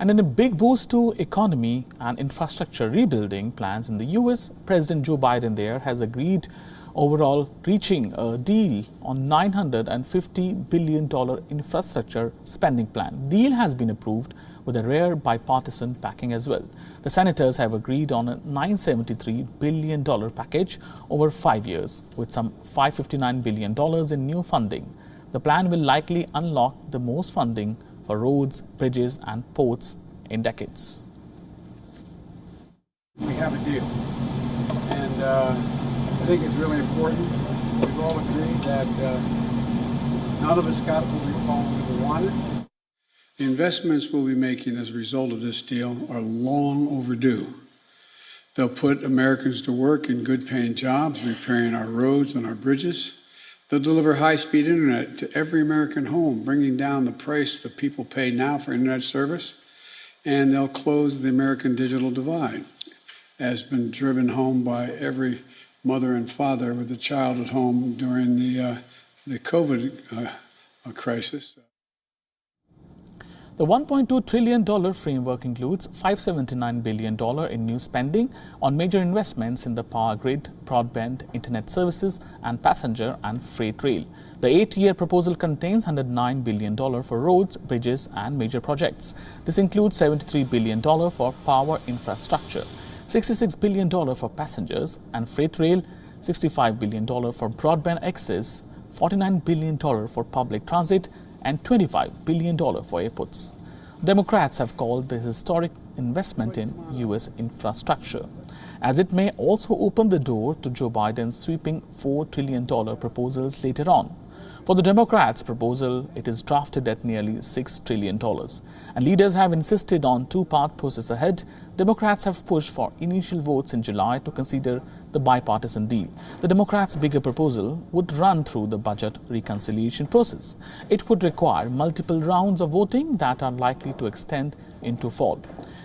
And in a big boost to economy and infrastructure rebuilding plans in the US, President Joe Biden there has agreed overall reaching a deal on $950 billion infrastructure spending plan. Deal has been approved with a rare bipartisan backing as well. The senators have agreed on a $973 billion package over 5 years with some $559 billion in new funding. The plan will likely unlock the most funding for roads, bridges and ports in decades. We have a deal, and I think it's really important. We've all agreed that none of us got what we wanted. The investments we'll be making as a result of this deal are long overdue. They'll put Americans to work in good-paying jobs, repairing our roads and our bridges. They'll deliver high-speed internet to every American home, bringing down the price that people pay now for internet service. And they'll close the American digital divide, as been driven home by every mother and father with a child at home during the COVID crisis. The $1.2 trillion framework includes $579 billion in new spending on major investments in the power grid, broadband, internet services, and passenger and freight rail. The 8-year proposal contains $109 billion for roads, bridges, and major projects. This includes $73 billion for power infrastructure, $66 billion for passengers and freight rail, $65 billion for broadband access, $49 billion for public transit, and $25 billion for airports. Democrats have called the historic investment in U.S. infrastructure, as it may also open the door to Joe Biden's sweeping $4 trillion proposals later on. For the Democrats' proposal, it is drafted at nearly $6 trillion. And leaders have insisted on two-part process ahead. Democrats have pushed for initial votes in July to consider the bipartisan deal. The Democrats' bigger proposal would run through the budget reconciliation process. It would require multiple rounds of voting that are likely to extend into fall.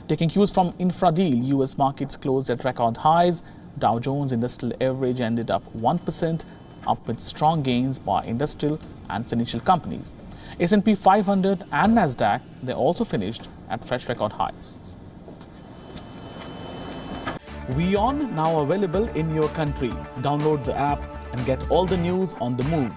Taking cues from infra deal, U.S. markets closed at record highs. Dow Jones Industrial Average ended up 1%, up with strong gains by industrial and financial companies. S&P 500 and Nasdaq, they also finished at fresh record highs. WION now available in your country. Download the app and get all the news on the move.